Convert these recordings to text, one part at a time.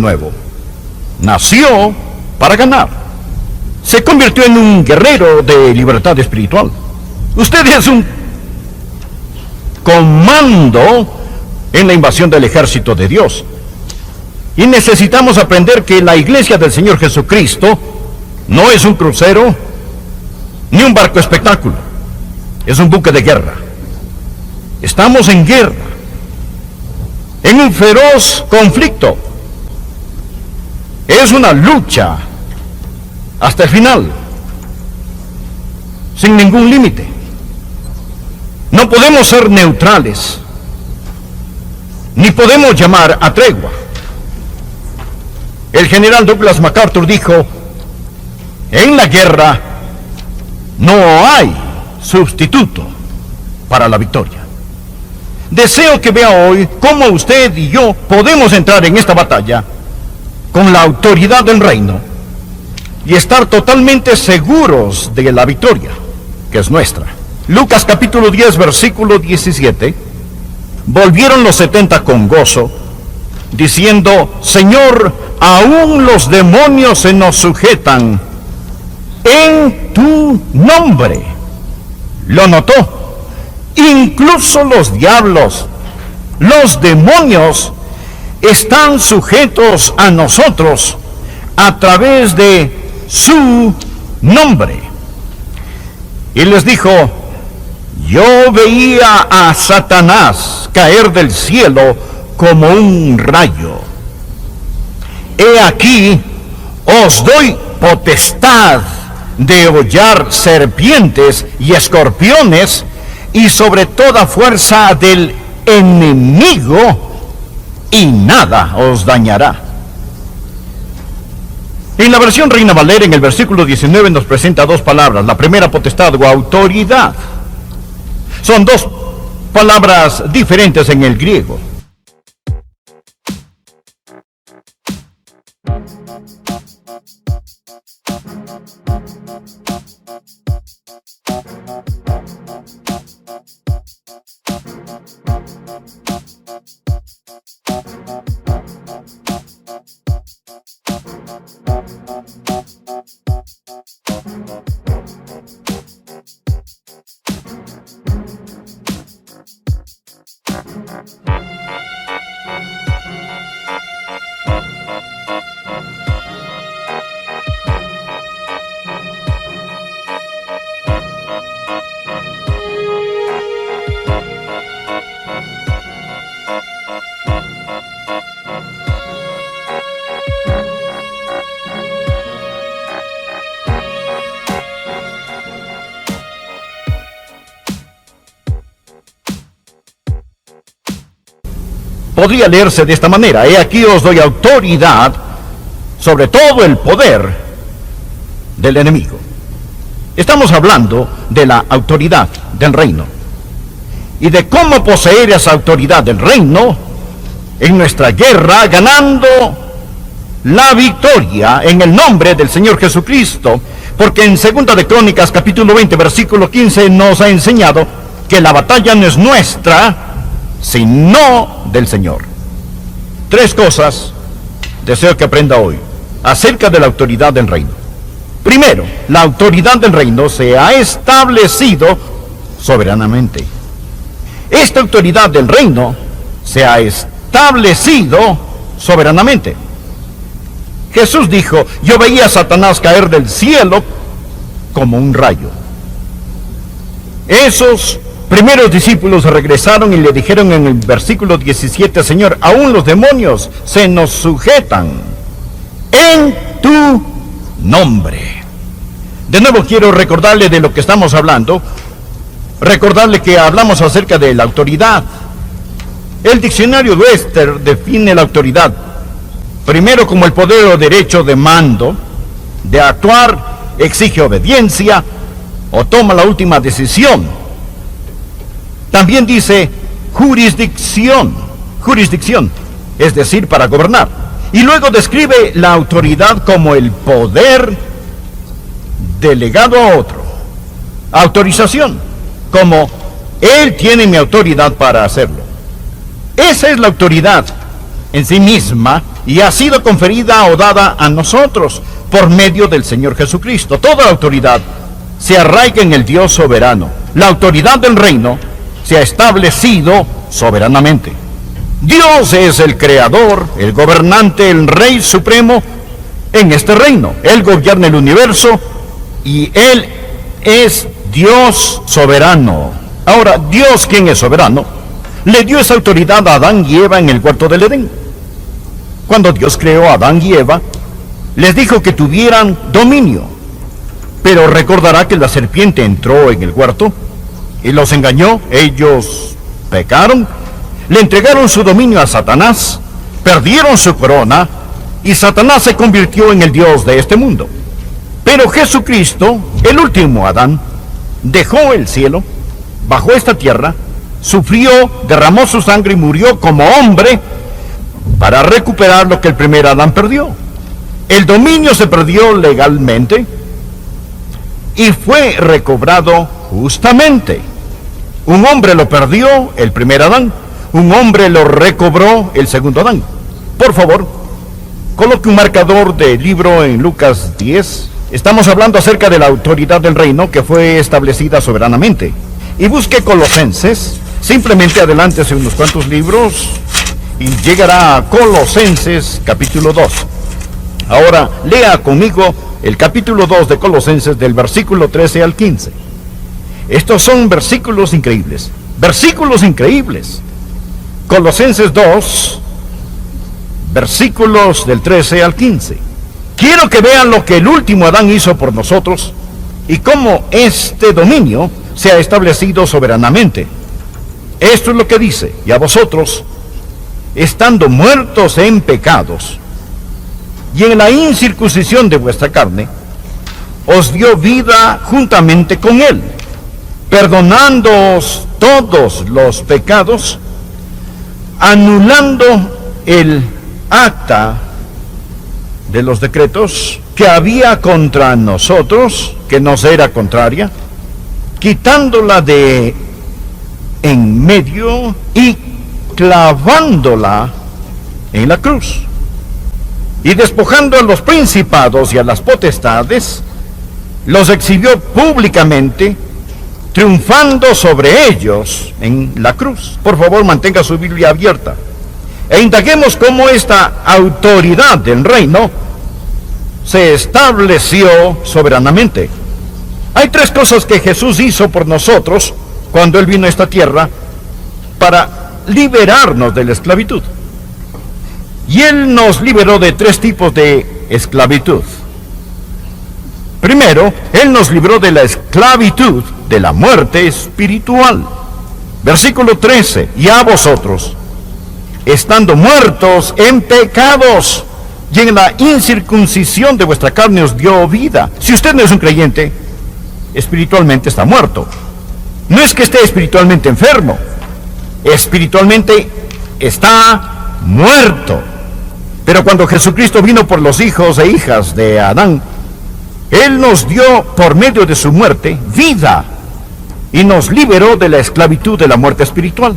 nuevo. Nació para ganar. Se convirtió en un guerrero de libertad espiritual. Usted es un comando en la invasión del ejército de Dios. Y necesitamos aprender que la iglesia del Señor Jesucristo no es un crucero ni un barco espectáculo. Es un buque de guerra. Estamos en guerra, en un feroz conflicto. Es una lucha hasta el final, sin ningún límite. No podemos ser neutrales, ni podemos llamar a tregua. El general Douglas MacArthur dijo: en la guerra no hay sustituto para la victoria. Deseo que vea hoy cómo usted y yo podemos entrar en esta batalla con la autoridad del reino y estar totalmente seguros de la victoria, que es nuestra. Lucas capítulo 10, versículo 17. Volvieron los 70 con gozo, diciendo: Señor, aún los demonios se nos sujetan en tu nombre. Lo notó. Incluso los diablos, los demonios, están sujetos a nosotros a través de su nombre. Y les dijo: yo veía a Satanás caer del cielo como un rayo. He aquí, os doy potestad de hollar serpientes y escorpiones y sobre toda fuerza del enemigo, y nada os dañará. En la versión Reina Valera, en el versículo 19, nos presenta dos palabras. La primera, potestad o autoridad. Son dos palabras diferentes en el griego. Podría leerse de esta manera: he aquí os doy autoridad sobre todo el poder del enemigo. Estamos hablando de la autoridad del reino y de cómo poseer esa autoridad del reino en nuestra guerra, ganando la victoria en el nombre del Señor Jesucristo. Porque en 2 de Crónicas capítulo 20 versículo 15 nos ha enseñado que la batalla no es nuestra, sino del Señor. Tres cosas deseo que aprenda hoy acerca de la autoridad del reino. Primero, la autoridad del reino se ha establecido soberanamente. Esta autoridad del reino se ha establecido soberanamente. Jesús dijo: yo veía a Satanás caer del cielo como un rayo. Esos primeros discípulos regresaron y le dijeron en el versículo 17: Señor, aún los demonios se nos sujetan en tu nombre. De nuevo quiero recordarle de lo que estamos hablando, recordarle que hablamos acerca de la autoridad. El diccionario Webster define la autoridad primero como el poder o derecho de mando, de actuar, exige obediencia o toma la última decisión. También dice jurisdicción, es decir, para gobernar. Y luego describe la autoridad como el poder delegado a otro. Autorización, como Él tiene mi autoridad para hacerlo. Esa es la autoridad en sí misma y ha sido conferida o dada a nosotros por medio del Señor Jesucristo. Toda la autoridad se arraiga en el Dios soberano. La autoridad del reino se ha establecido soberanamente. Dios es el creador, el gobernante, el rey supremo en este reino. Él gobierna el universo y Él es Dios soberano. Ahora, Dios, quien es soberano, le dio esa autoridad a Adán y Eva en el huerto del Edén. Cuando Dios creó a Adán y Eva, les dijo que tuvieran dominio. Pero recordará que la serpiente entró en el huerto y los engañó. Ellos pecaron, le entregaron su dominio a Satanás, perdieron su corona y Satanás se convirtió en el Dios de este mundo. Pero Jesucristo, el último Adán, dejó el cielo, bajó esta tierra, sufrió, derramó su sangre y murió como hombre para recuperar lo que el primer Adán perdió. El dominio se perdió legalmente y fue recobrado justamente. Un hombre lo perdió, el primer Adán. Un hombre lo recobró, el segundo Adán. Por favor, coloque un marcador de libro en Lucas 10. Estamos hablando acerca de la autoridad del reino que fue establecida soberanamente. Y busque Colosenses. Simplemente adelántese unos cuantos libros y llegará a Colosenses capítulo 2. Ahora lea conmigo el capítulo 2 de Colosenses del versículo 13 al 15. Estos son versículos increíbles. Versículos increíbles. Colosenses 2, versículos del 13 al 15. Quiero que vean lo que el último Adán hizo por nosotros y cómo este dominio se ha establecido soberanamente. Esto es lo que dice: y a vosotros, estando muertos en pecados y en la incircuncisión de vuestra carne, os dio vida juntamente con él, perdonándoos todos los pecados, anulando el acta de los decretos que había contra nosotros, que nos era contraria, quitándola de en medio y clavándola en la cruz, y despojando a los principados y a las potestades, los exhibió públicamente, triunfando sobre ellos en la cruz. Por favor, mantenga su Biblia abierta e indaguemos cómo esta autoridad del reino se estableció soberanamente. Hay tres cosas que Jesús hizo por nosotros cuando Él vino a esta tierra para liberarnos de la esclavitud. Y Él nos liberó de tres tipos de esclavitud. Primero, Él nos libró de la esclavitud de la muerte espiritual. Versículo 13: y a vosotros, estando muertos en pecados y en la incircuncisión de vuestra carne, os dio vida. Si usted no es un creyente, espiritualmente está muerto. No es que esté espiritualmente enfermo, espiritualmente está muerto. Pero cuando Jesucristo vino por los hijos e hijas de Adán, Él nos dio por medio de su muerte vida y nos liberó de la esclavitud de la muerte espiritual.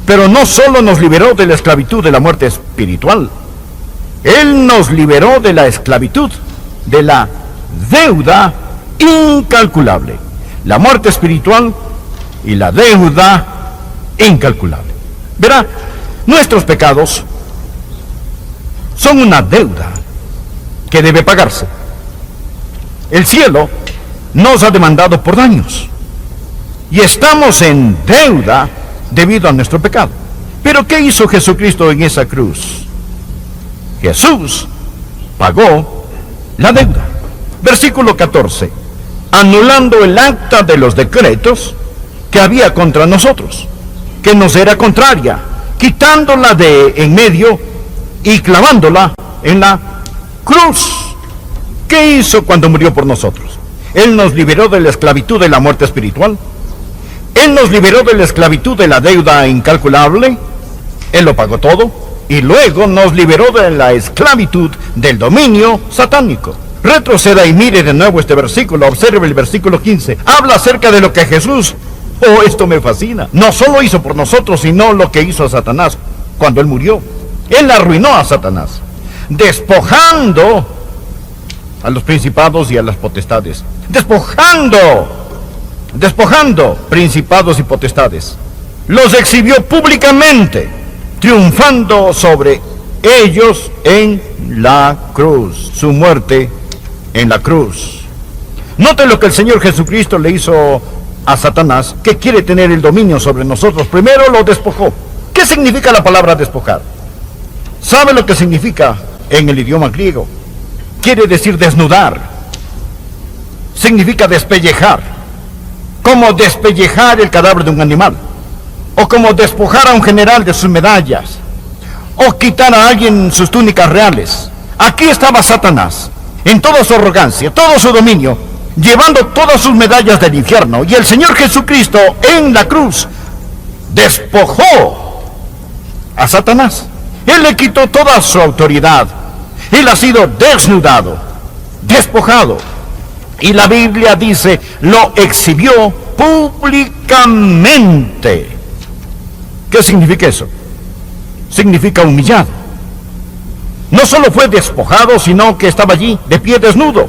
Pero no solo nos liberó de la esclavitud de la muerte espiritual, Él nos liberó de la esclavitud de la deuda incalculable. La muerte espiritual y la deuda incalculable. Verá, nuestros pecados son una deuda que debe pagarse. El cielo nos ha demandado por daños y estamos en deuda debido a nuestro pecado. Pero ¿qué hizo Jesucristo en esa cruz? Jesús pagó la deuda. Versículo 14: anulando el acta de los decretos que había contra nosotros, que nos era contraria, quitándola de en medio y clavándola en la cruz. ¿Qué hizo cuando murió por nosotros? Él nos liberó de la esclavitud de la muerte espiritual. Él nos liberó de la esclavitud de la deuda incalculable. Él lo pagó todo. Y luego nos liberó de la esclavitud del dominio satánico. Retroceda y mire de nuevo este versículo. Observe el versículo 15. Habla acerca de lo que Jesús, esto me fascina, no solo hizo por nosotros, sino lo que hizo a Satanás cuando Él murió. Él arruinó a Satanás, despojando a los principados y a las potestades. Despojando principados y potestades. Los exhibió públicamente, triunfando sobre ellos en la cruz. Su muerte en la cruz. Note lo que el Señor Jesucristo le hizo a Satanás, que quiere tener el dominio sobre nosotros. Primero lo despojó. ¿Qué significa la palabra despojar? ¿Sabe lo que significa en el idioma griego? Quiere decir desnudar. Significa despellejar. Como despellejar el cadáver de un animal. O como despojar a un general de sus medallas. O quitar a alguien sus túnicas reales. Aquí estaba Satanás, en toda su arrogancia, todo su dominio, llevando todas sus medallas del infierno. Y el Señor Jesucristo en la cruz despojó a Satanás. Él le quitó toda su autoridad. Él ha sido desnudado, despojado. Y la Biblia dice, lo exhibió públicamente. ¿Qué significa eso? Significa humillado. No solo fue despojado, sino que estaba allí, de pie desnudo,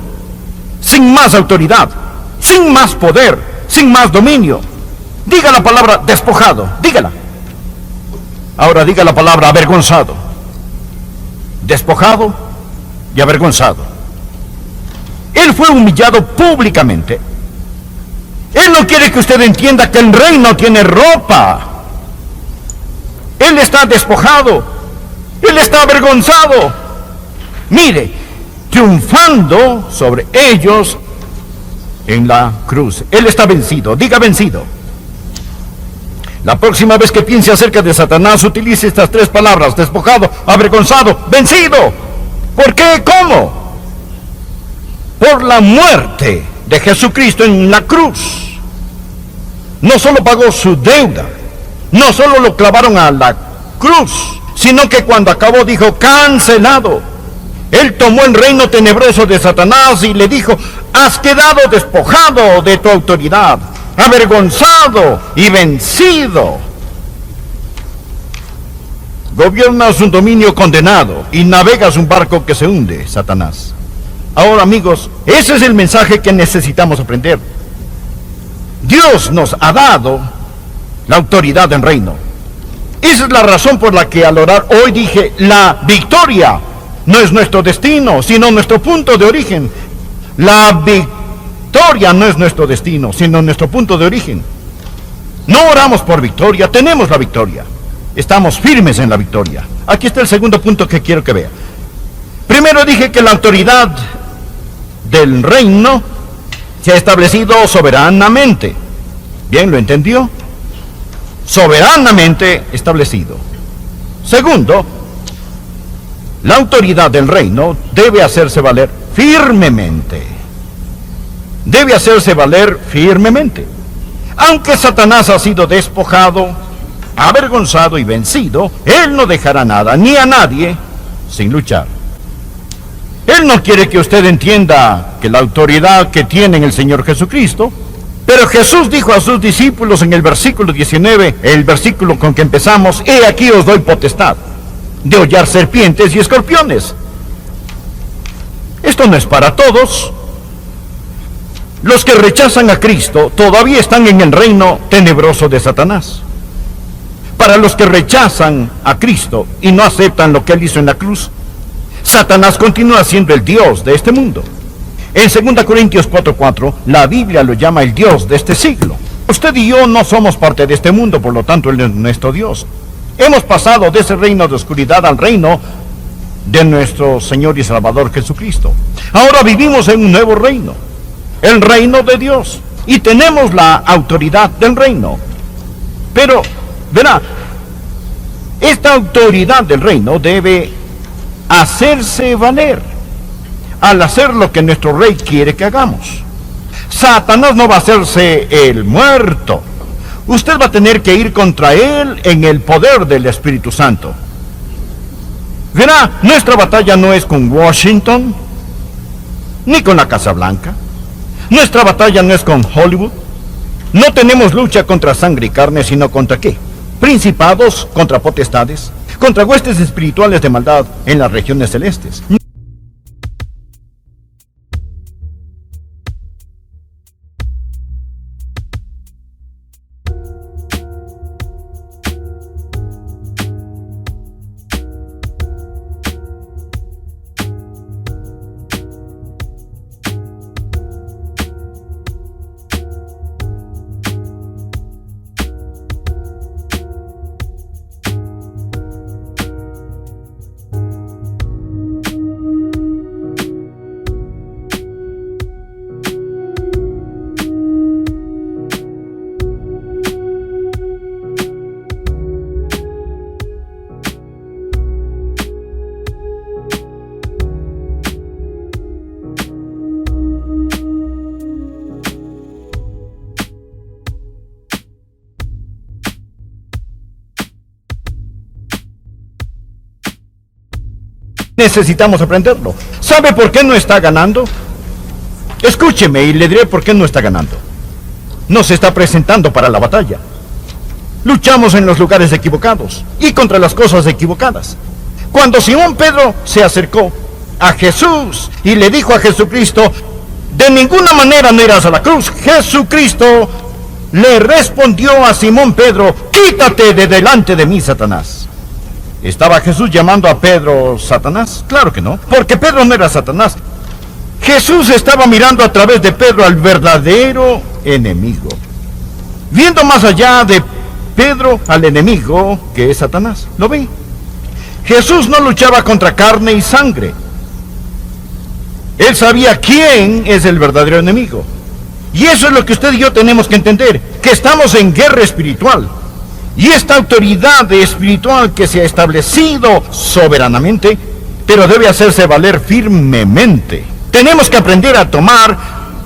sin más autoridad, sin más poder, sin más dominio. Diga la palabra despojado, dígala. Ahora diga la palabra avergonzado. Despojado y avergonzado. Él fue humillado públicamente. Él no quiere que usted entienda que el rey no tiene ropa. Él está despojado. Él está avergonzado. Mire, triunfando sobre ellos en la cruz. Él está vencido. Diga vencido. La próxima vez que piense acerca de Satanás, utilice estas tres palabras: despojado, avergonzado, vencido. ¿Por qué? ¿Cómo? Por la muerte de Jesucristo en la cruz. No solo pagó su deuda, no solo lo clavaron a la cruz, sino que cuando acabó dijo, cancelado. Él tomó el reino tenebroso de Satanás y le dijo, has quedado despojado de tu autoridad, avergonzado y vencido. Gobiernas un dominio condenado y navegas un barco que se hunde, Satanás. Ahora, amigos, ese es el mensaje que necesitamos aprender. Dios nos ha dado la autoridad del reino. Esa es la razón por la que al orar hoy dije, la victoria no es nuestro destino, sino nuestro punto de origen. La victoria no es nuestro destino, sino nuestro punto de origen. No oramos por victoria, tenemos la victoria. Estamos firmes en la victoria. Aquí está el segundo punto que quiero que vea. Primero dije que la autoridad del reino se ha establecido soberanamente. ¿Bien? ¿Lo entendió? Soberanamente establecido. Segundo, la autoridad del reino debe hacerse valer firmemente. Debe hacerse valer firmemente. Aunque Satanás ha sido despojado, avergonzado y vencido, él no dejará nada ni a nadie sin luchar. Él no quiere que usted entienda que la autoridad que tiene en el Señor Jesucristo, pero Jesús dijo a sus discípulos en el versículo 19, el versículo con que empezamos, he aquí os doy potestad de hollar serpientes y escorpiones. Esto no es para todos. Los que rechazan a Cristo todavía están en el reino tenebroso de Satanás. Para los que rechazan a Cristo y no aceptan lo que Él hizo en la cruz, Satanás continúa siendo el Dios de este mundo. En 2 Corintios 4:4, la Biblia lo llama el Dios de este siglo. Usted y yo no somos parte de este mundo, por lo tanto Él es nuestro Dios. Hemos pasado de ese reino de oscuridad al reino de nuestro Señor y Salvador Jesucristo. Ahora vivimos en un nuevo reino, el reino de Dios, y tenemos la autoridad del reino. Pero, verá, esta autoridad del reino debe hacerse valer al hacer lo que nuestro rey quiere que hagamos. Satanás no va a hacerse el muerto. Usted va a tener que ir contra él en el poder del Espíritu Santo. Verá, nuestra batalla no es con Washington, ni con la Casa Blanca. Nuestra batalla no es con Hollywood. No tenemos lucha contra sangre y carne, sino contra ¿qué? Principados, contra potestades, contra huestes espirituales de maldad en las regiones celestes. Necesitamos aprenderlo. ¿Sabe por qué no está ganando? Escúcheme y le diré por qué no está ganando. No se está presentando para la batalla. Luchamos en los lugares equivocados y contra las cosas equivocadas. Cuando Simón Pedro se acercó a Jesús y le dijo a Jesucristo, de ninguna manera no irás a la cruz, Jesucristo le respondió a Simón Pedro, quítate de delante de mí, Satanás. ¿Estaba Jesús llamando a Pedro Satanás? Claro que no, porque Pedro no era Satanás. Jesús estaba mirando a través de Pedro al verdadero enemigo, viendo más allá de Pedro al enemigo que es Satanás. ¿Lo ve? Jesús no luchaba contra carne y sangre. Él sabía quién es el verdadero enemigo. Y eso es lo que usted y yo tenemos que entender, que estamos en guerra espiritual. Y esta autoridad espiritual que se ha establecido soberanamente, pero debe hacerse valer firmemente. Tenemos que aprender a tomar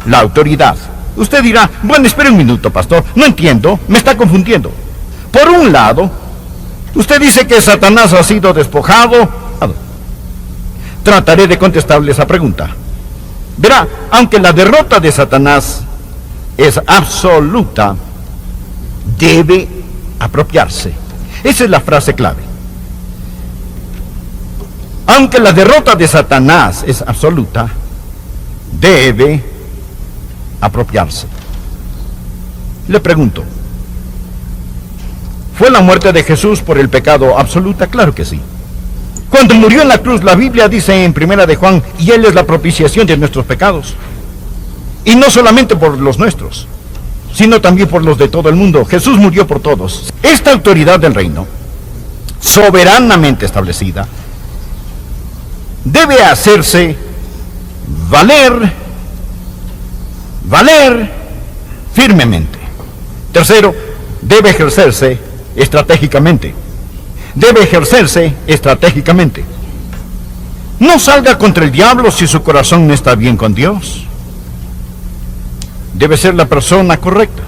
la autoridad. Usted dirá, bueno, espere un minuto, pastor, no entiendo, me está confundiendo. Por un lado, usted dice que Satanás ha sido despojado. Trataré de contestarle esa pregunta. Verá, aunque la derrota de Satanás es absoluta, debe apropiarse. Esa es la frase clave. Aunque la derrota de Satanás es absoluta, debe apropiarse. Le pregunto, ¿fue la muerte de Jesús por el pecado absoluta? Claro que sí. Cuando murió en la cruz, la Biblia dice en 1 de Juan, y Él es la propiciación de nuestros pecados. Y no solamente por los nuestros, sino también por los de todo el mundo. Jesús murió por todos. Esta autoridad del reino, soberanamente establecida, debe hacerse valer firmemente. Tercero, debe ejercerse estratégicamente. Debe ejercerse estratégicamente. No salga contra el diablo si su corazón no está bien con Dios. Debe ser la persona correcta.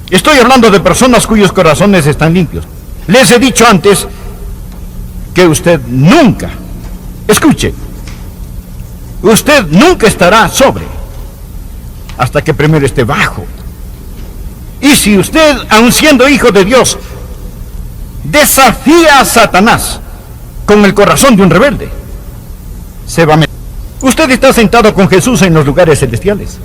Estoy hablando de personas cuyos corazones están limpios. Les he dicho antes que usted nunca, escuche, usted nunca estará sobre hasta que primero esté bajo. Y si usted, aun siendo hijo de Dios, desafía a Satanás con el corazón de un rebelde, se va a meter. Usted está sentado con Jesús en los lugares celestiales.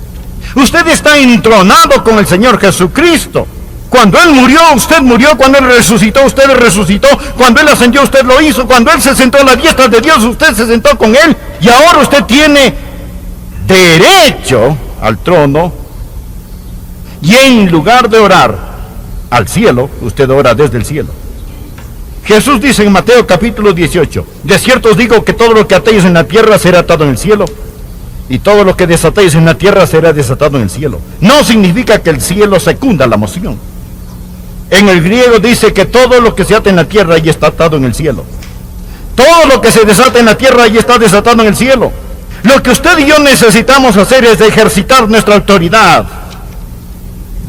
Usted está entronado con el Señor Jesucristo. Cuando Él murió, usted murió. Cuando Él resucitó, usted resucitó. Cuando Él ascendió, usted lo hizo. Cuando Él se sentó a la diestra de Dios, usted se sentó con Él. Y ahora usted tiene derecho al trono. Y en lugar de orar al cielo, usted ora desde el cielo. Jesús dice en Mateo capítulo 18, de cierto os digo que todo lo que atéis en la tierra será atado en el cielo, y todo lo que desatéis en la tierra será desatado en el cielo. No significa que el cielo secunda la moción. En el griego dice que todo lo que se ata en la tierra ya está atado en el cielo. Todo lo que se desata en la tierra ya está desatado en el cielo. Lo que usted y yo necesitamos hacer es ejercitar nuestra autoridad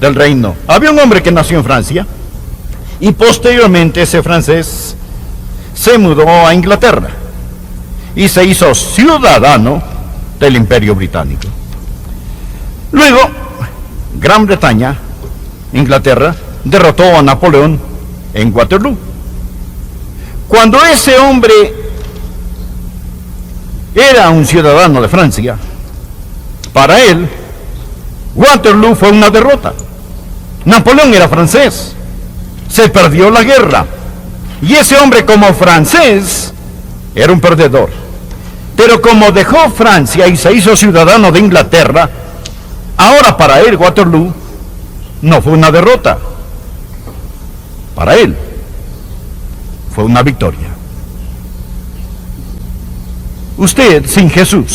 del reino. Había un hombre que nació en Francia y posteriormente ese francés se mudó a Inglaterra y se hizo ciudadano del Imperio Británico. Luego, Gran Bretaña, Inglaterra, derrotó a Napoleón en Waterloo. Cuando ese hombre era un ciudadano de Francia, para él, Waterloo fue una derrota. Napoleón era francés, se perdió la guerra, y ese hombre como francés era un perdedor. Pero como dejó Francia y se hizo ciudadano de Inglaterra, ahora para él Waterloo no fue una derrota. Para él fue una victoria. Usted sin Jesús